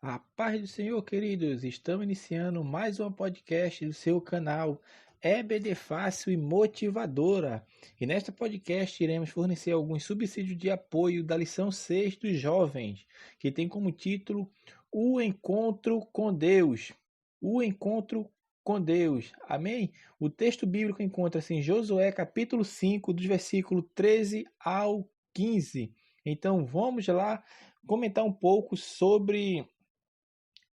A paz do Senhor, queridos. Estamos iniciando mais um podcast do seu canal EBD Fácil e Motivadora. E nesta podcast iremos fornecer alguns subsídios de apoio da lição 6 dos jovens, que tem como título O Encontro com Deus. O Encontro com Deus. Amém? O texto bíblico encontra-se em Josué capítulo 5, dos versículos 13 ao 15. Então vamos lá comentar um pouco sobre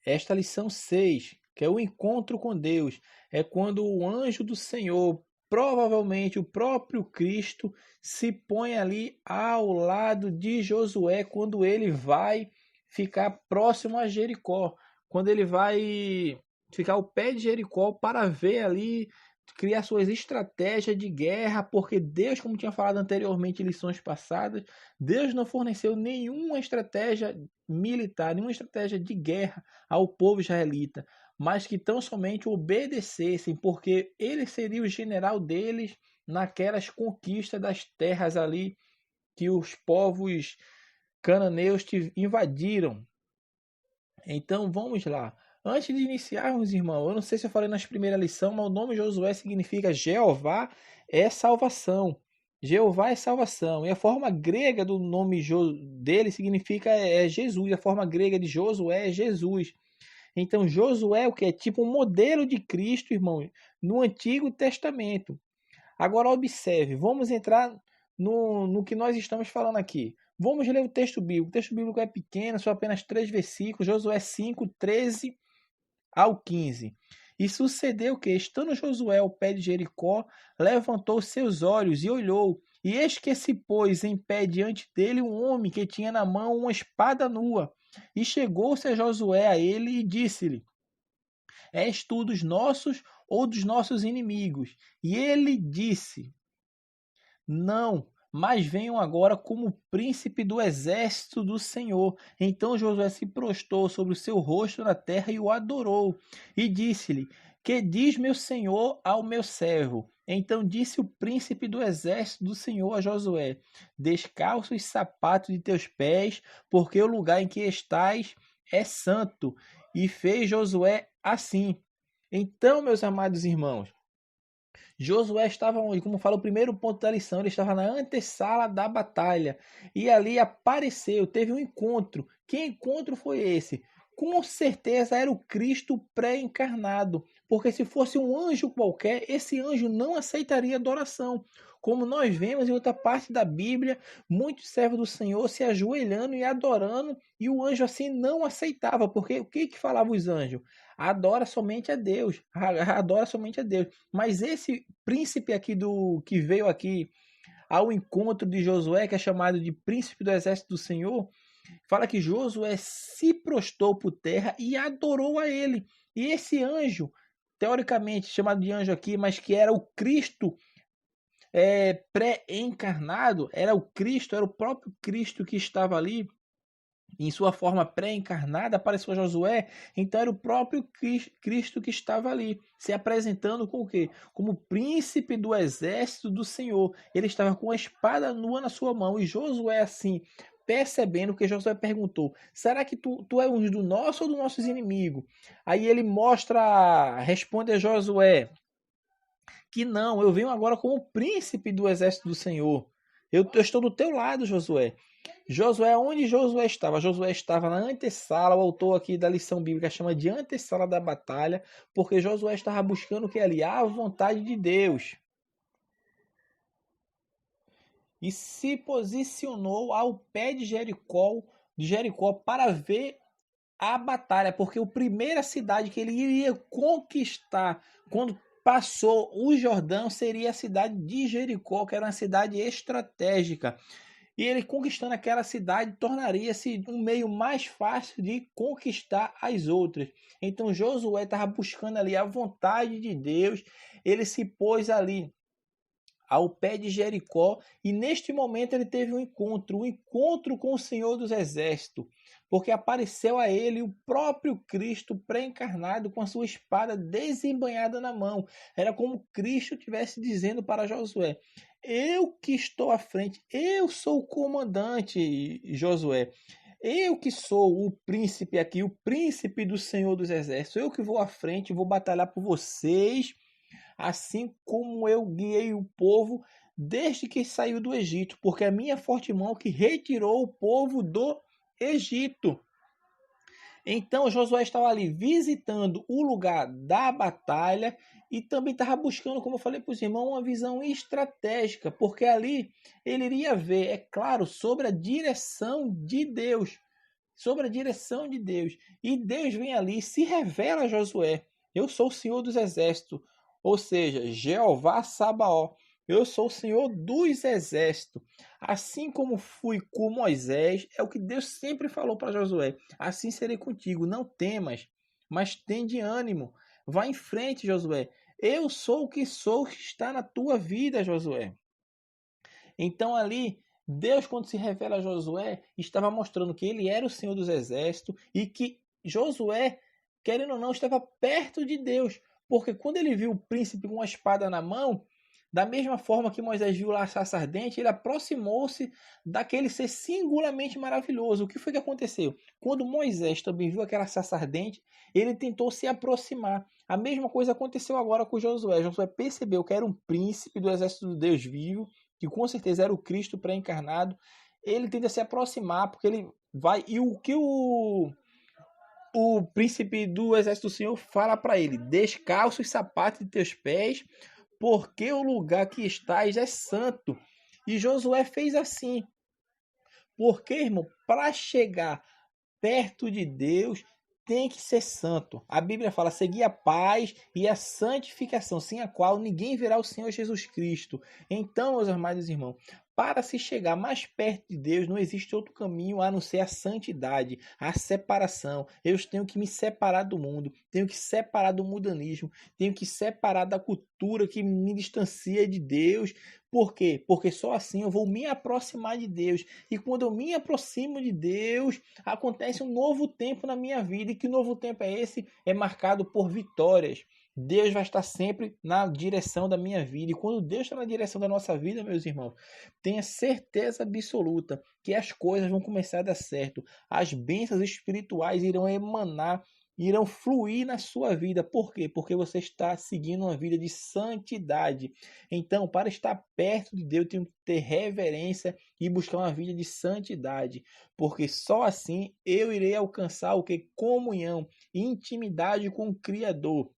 esta lição 6, que é o encontro com Deus, é quando o anjo do Senhor, provavelmente o próprio Cristo, se põe ali ao lado de Josué quando ele vai ficar próximo a Jericó, quando ele vai ficar ao pé de Jericó para ver ali, criar suas estratégias de guerra, porque Deus, como tinha falado anteriormente em lições passadas, Deus não forneceu nenhuma estratégia militar, nenhuma estratégia de guerra ao povo israelita, mas que tão somente obedecessem, porque ele seria o general deles naquelas conquistas das terras ali que os povos cananeus invadiram. Então vamos lá. Antes de iniciarmos, irmão, eu não sei se eu falei nas primeiras lições, mas o nome Josué significa Jeová é salvação. Jeová é salvação. E a forma grega do nome dele significa Jesus. A forma grega de Josué é Jesus. Então Josué é o que? É tipo um modelo de Cristo, irmão, no Antigo Testamento. Agora observe, vamos entrar no que nós estamos falando aqui. Vamos ler o texto bíblico. O texto bíblico é pequeno, são apenas 3 versículos, Josué 5, 13 ao 15. E sucedeu que, estando Josué ao pé de Jericó, levantou seus olhos e olhou, e eis que se pôs em pé diante dele um homem que tinha na mão uma espada nua. E chegou-se a Josué a ele e disse-lhe: És tu dos nossos ou dos nossos inimigos? E ele disse: Não, mas venham agora como príncipe do exército do Senhor. Então Josué se prostrou sobre o seu rosto na terra e o adorou. E disse-lhe: Que diz meu senhor ao meu servo? Então disse o príncipe do exército do Senhor a Josué: Descalça os sapatos de teus pés, porque o lugar em que estás é santo. E fez Josué assim. Então, meus amados irmãos, Josué estava onde? Como fala o primeiro ponto da lição, ele estava na antessala da batalha. E ali apareceu, teve um encontro. Que encontro foi esse? Com certeza era o Cristo pré-encarnado. Porque se fosse um anjo qualquer, esse anjo não aceitaria adoração. Como nós vemos em outra parte da Bíblia, muitos servos do Senhor se ajoelhando e adorando, e o anjo assim não aceitava. Porque o que falava os anjos? Adora somente a Deus, adora somente a Deus. Mas esse príncipe aqui do que veio aqui ao encontro de Josué, que é chamado de príncipe do exército do Senhor, fala que Josué se prostrou por terra e adorou a ele. E esse anjo, teoricamente chamado de anjo aqui, mas que era o Cristo pré-encarnado, era o Cristo, era o próprio Cristo que estava ali em sua forma pré-encarnada, apareceu a Josué, então era o próprio Cristo que estava ali, se apresentando com o quê? Como príncipe do exército do Senhor. Ele estava com a espada nua na sua mão, e Josué assim, percebendo que Josué perguntou, será que tu é um do nosso ou dos nossos inimigos? Aí ele responde a Josué, que não, eu venho agora como príncipe do exército do Senhor. Eu estou do teu lado, Josué. Josué, onde Josué estava? Josué estava na antessala, o autor aqui da lição bíblica chama de antessala da batalha, porque Josué estava buscando o que ali? A vontade de Deus. E se posicionou ao pé de Jericó para ver a batalha, porque a primeira cidade que ele iria conquistar quando passou o Jordão seria a cidade de Jericó, que era uma cidade estratégica. E ele conquistando aquela cidade tornaria-se um meio mais fácil de conquistar as outras. Então Josué estava buscando ali a vontade de Deus, ele se pôs ali ao pé de Jericó, e neste momento ele teve um encontro com o Senhor dos Exércitos, porque apareceu a ele o próprio Cristo pré-encarnado com a sua espada desembanhada na mão. Era como Cristo estivesse dizendo para Josué: Eu que estou à frente, eu sou o comandante, Josué. Eu que sou o príncipe aqui, o príncipe do Senhor dos Exércitos, eu que vou à frente, vou batalhar por vocês, assim como eu guiei o povo desde que saiu do Egito, porque a minha forte mão que retirou o povo do Egito. Então Josué estava ali visitando o lugar da batalha e também estava buscando, como eu falei para os irmãos, uma visão estratégica, porque ali ele iria ver, é claro, sobre a direção de Deus. Sobre a direção de Deus. E Deus vem ali e se revela a Josué. Eu sou o Senhor dos Exércitos, ou seja, Jeová Sabaó. Eu sou o Senhor dos Exércitos. Assim como fui com Moisés, é o que Deus sempre falou para Josué. Assim serei contigo, não temas, mas tende ânimo. Vá em frente, Josué. Eu sou o que sou, que está na tua vida, Josué. Então ali, Deus, quando se revela a Josué, estava mostrando que ele era o Senhor dos Exércitos e que Josué, querendo ou não, estava perto de Deus. Porque quando ele viu o príncipe com uma espada na mão, da mesma forma que Moisés viu lá a sarça ardente, ele aproximou-se daquele ser singularmente maravilhoso. O que foi que aconteceu? Quando Moisés também viu aquela sarça ardente, ele tentou se aproximar. A mesma coisa aconteceu agora com Josué. Josué percebeu que era um príncipe do exército de Deus vivo, que com certeza era o Cristo pré-encarnado. Ele tenta se aproximar porque ele vai. E o que o príncipe do exército do Senhor fala para ele: descalça os sapatos de teus pés, porque o lugar que estás é santo. E Josué fez assim. Porque, irmão, para chegar perto de Deus, tem que ser santo. A Bíblia fala: seguir a paz e a santificação, sem a qual ninguém verá o Senhor Jesus Cristo. Então, meus amados irmãos, para se chegar mais perto de Deus, não existe outro caminho a não ser a santidade, a separação. Eu tenho que me separar do mundo, tenho que separar do mundanismo, tenho que separar da cultura que me distancia de Deus. Por quê? Porque só assim eu vou me aproximar de Deus. E quando eu me aproximo de Deus, acontece um novo tempo na minha vida. E que novo tempo é esse? É marcado por vitórias. Deus vai estar sempre na direção da minha vida. E quando Deus está na direção da nossa vida, meus irmãos, tenha certeza absoluta que as coisas vão começar a dar certo. As bênçãos espirituais irão emanar, irão fluir na sua vida. Por quê? Porque você está seguindo uma vida de santidade. Então, para estar perto de Deus, eu tenho que ter reverência e buscar uma vida de santidade. Porque só assim eu irei alcançar o que? Comunhão, intimidade com o Criador.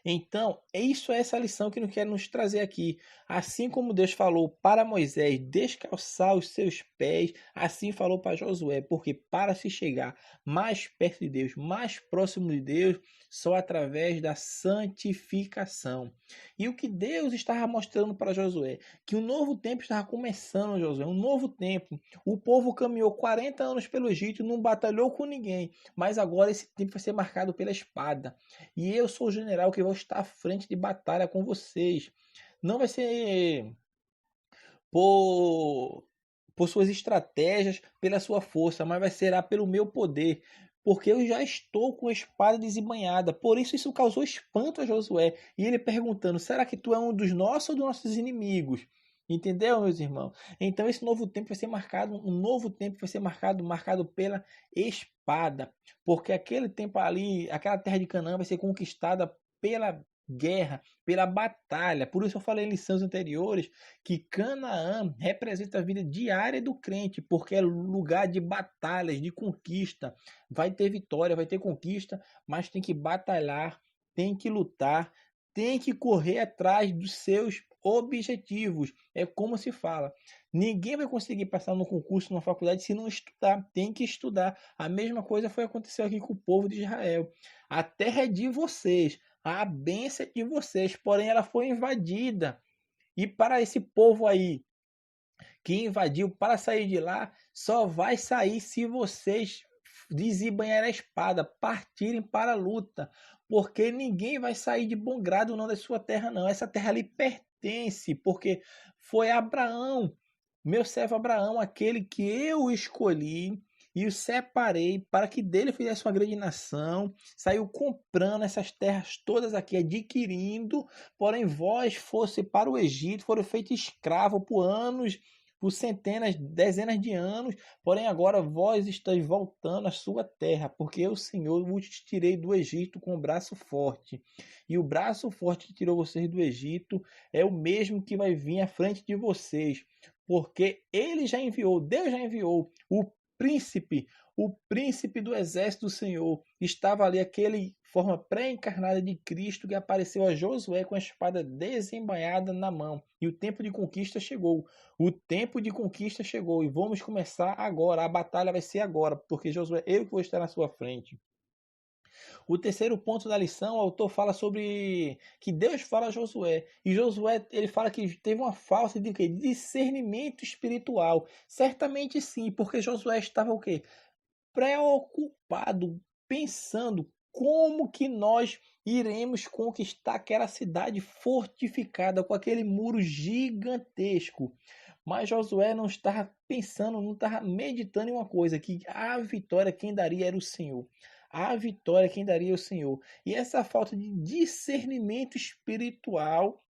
Então, isso é essa lição que não quer nos trazer aqui. Assim como Deus falou para Moisés descalçar os seus pés, assim falou para Josué, porque para se chegar mais perto de Deus, mais próximo de Deus, só através da santificação. E o que Deus estava mostrando para Josué? Que um novo tempo estava começando, Josué, um novo tempo. O povo caminhou 40 anos pelo Egito, não batalhou com ninguém, mas agora esse tempo vai ser marcado pela espada. E eu sou o general que vou estar à frente de batalha com vocês. Não vai ser por, por suas estratégias, pela sua força, mas vai ser pelo meu poder. Porque eu já estou com a espada desembanhada. Por isso causou espanto a Josué. E ele perguntando: será que tu é um dos nossos ou dos nossos inimigos? Entendeu, meus irmãos? Então esse novo tempo vai ser marcado, um novo tempo vai ser marcado pela espada, porque aquele tempo ali, aquela terra de Canaã vai ser conquistada pela guerra, pela batalha. Por isso eu falei em lições anteriores que Canaã representa a vida diária do crente, porque é lugar de batalhas, de conquista. Vai ter vitória, vai ter conquista, mas tem que batalhar, tem que lutar, tem que correr atrás dos seus objetivos. É como se fala: ninguém vai conseguir passar no concurso, numa faculdade, se não estudar. Tem que estudar. A mesma coisa foi acontecer aqui com o povo de Israel. A terra é de vocês, a bênção é de vocês, porém ela foi invadida. E para esse povo aí que invadiu, para sair de lá, só vai sair se vocês desembanhar a espada, partirem para a luta, porque ninguém vai sair de bom grado não da sua terra não. Essa terra ali pertence, porque foi Abraão, meu servo Abraão, aquele que eu escolhi e o separei para que dele fizesse uma grande nação, saiu comprando essas terras todas aqui, adquirindo, porém vós fosse para o Egito, foram feitos escravos por centenas, dezenas de anos, porém agora vós estáis voltando à sua terra, porque eu, Senhor, vos tirei do Egito com o braço forte. E o braço forte que tirou vocês do Egito é o mesmo que vai vir à frente de vocês, porque ele já enviou, Deus já enviou príncipe, o príncipe do exército do Senhor. Estava ali aquele forma pré-encarnada de Cristo que apareceu a Josué com a espada desembainhada na mão. E o tempo de conquista chegou. O tempo de conquista chegou e vamos começar agora. A batalha vai ser agora, porque Josué, eu que vou estar na sua frente. O terceiro ponto da lição, o autor fala sobre que Deus fala a Josué. E Josué, ele fala que teve uma falta de quê? Discernimento espiritual. Certamente sim, porque Josué estava o quê? Preocupado, pensando como que nós iremos conquistar aquela cidade fortificada com aquele muro gigantesco. Mas Josué não estava pensando, não estava meditando em uma coisa, que a vitória quem daria era o Senhor. A vitória quem daria é o Senhor. E essa falta de discernimento espiritual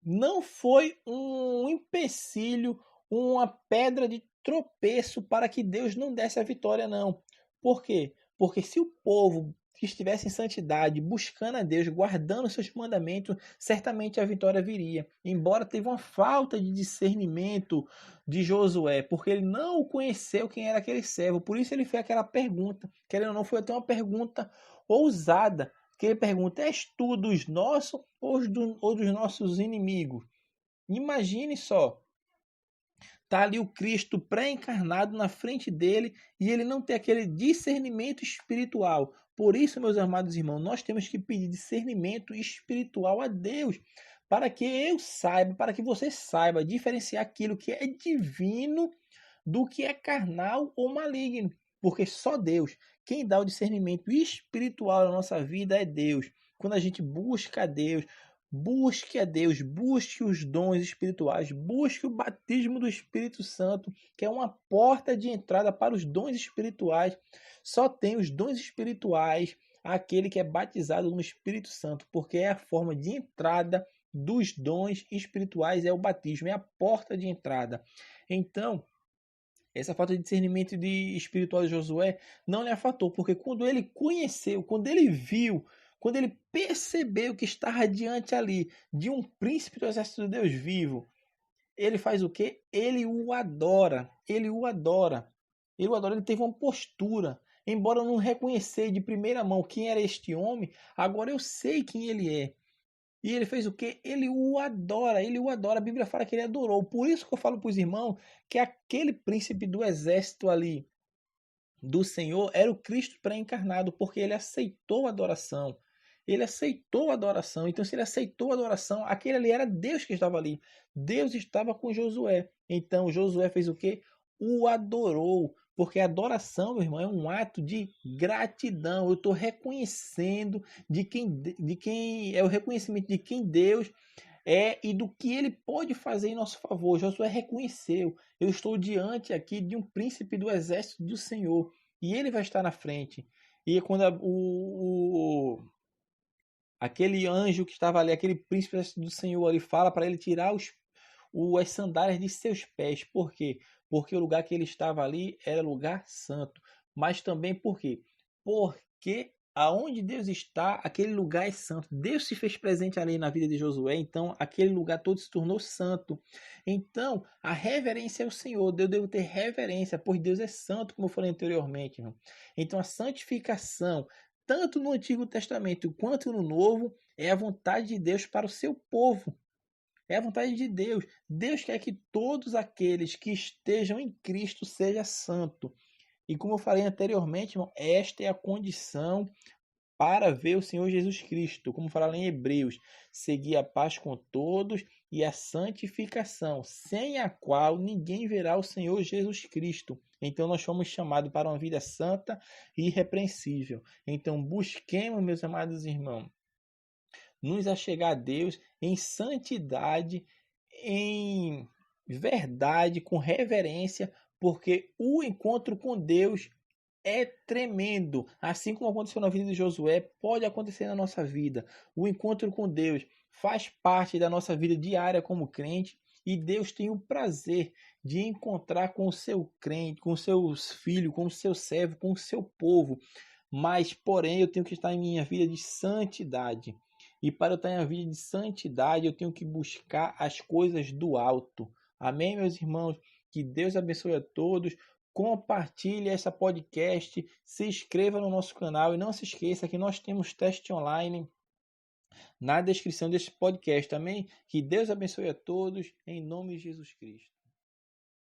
não foi um empecilho, uma pedra de tropeço para que Deus não desse a vitória, não. Por quê? Porque se o povo que estivesse em santidade, buscando a Deus, guardando seus mandamentos, certamente a vitória viria. Embora teve uma falta de discernimento de Josué, porque ele não conheceu quem era aquele servo. Por isso ele fez aquela pergunta. Querendo ou não, foi até uma pergunta ousada. Que ele pergunta, és tu dos nossos ou dos nossos inimigos? Imagine só. Está ali o Cristo pré-encarnado na frente dele e ele não tem aquele discernimento espiritual. Por isso, meus amados irmãos, nós temos que pedir discernimento espiritual a Deus, para que eu saiba, para que você saiba diferenciar aquilo que é divino do que é carnal ou maligno. Porque só Deus, quem dá o discernimento espiritual na nossa vida é Deus. Quando a gente busca a Deus, busque a Deus, busque os dons espirituais, busque o batismo do Espírito Santo, que é uma porta de entrada para os dons espirituais. Só tem os dons espirituais aquele que é batizado no Espírito Santo, porque é a forma de entrada dos dons espirituais, é o batismo, é a porta de entrada. Então, essa falta de discernimento espiritual de Josué não lhe afetou, porque quando ele conheceu, quando ele viu, quando ele percebeu que estava diante ali de um príncipe do exército de Deus vivo, ele faz o quê? Ele o adora, ele o adora. Ele o adora, ele teve uma postura. Embora eu não reconhecer de primeira mão quem era este homem, agora eu sei quem ele é. E ele fez o quê? Ele o adora, ele o adora. A Bíblia fala que ele adorou. Por isso que eu falo para os irmãos que aquele príncipe do exército ali do Senhor era o Cristo pré-encarnado, porque ele aceitou a adoração. Ele aceitou a adoração. Então, se ele aceitou a adoração, aquele ali era Deus que estava ali. Deus estava com Josué. Então, Josué fez o quê? O adorou. Porque a adoração, meu irmão, é um ato de gratidão. Eu estou reconhecendo de quem é o reconhecimento de quem Deus é e do que ele pode fazer em nosso favor. Josué reconheceu. Eu estou diante aqui de um príncipe do exército do Senhor e ele vai estar na frente. E quando aquele anjo que estava ali, aquele príncipe do Senhor ali, fala para ele tirar as sandálias de seus pés. Por quê? Porque o lugar que ele estava ali era lugar santo. Mas também por quê? Porque aonde Deus está, aquele lugar é santo. Deus se fez presente ali na vida de Josué, então aquele lugar todo se tornou santo. Então, a reverência ao Senhor, eu devo ter reverência, pois Deus é santo, como eu falei anteriormente. Irmão. Então, a santificação, tanto no Antigo Testamento quanto no Novo, é a vontade de Deus para o seu povo. É a vontade de Deus. Deus quer que todos aqueles que estejam em Cristo sejam santos. E como eu falei anteriormente, irmão, esta é a condição para ver o Senhor Jesus Cristo. Como fala em Hebreus, seguir a paz com todos e a santificação, sem a qual ninguém verá o Senhor Jesus Cristo. Então nós fomos chamados para uma vida santa e irrepreensível. Então busquemos, meus amados irmãos, nos achegar a Deus em santidade, em verdade, com reverência, porque o encontro com Deus é tremendo. Assim como aconteceu na vida de Josué, pode acontecer na nossa vida. O encontro com Deus faz parte da nossa vida diária como crente E Deus tem o prazer de encontrar com o seu crente, com os seus filhos, com o seu servo, com o seu povo. Mas, porém, eu tenho que estar em minha vida de santidade. E para eu estar em minha vida de santidade, eu tenho que buscar as coisas do alto. Amém, meus irmãos? Que Deus abençoe a todos. Compartilhe essa podcast, se inscreva no nosso canal e não se esqueça que nós temos teste online na descrição deste podcast. Amém? Que Deus abençoe a todos, em nome de Jesus Cristo.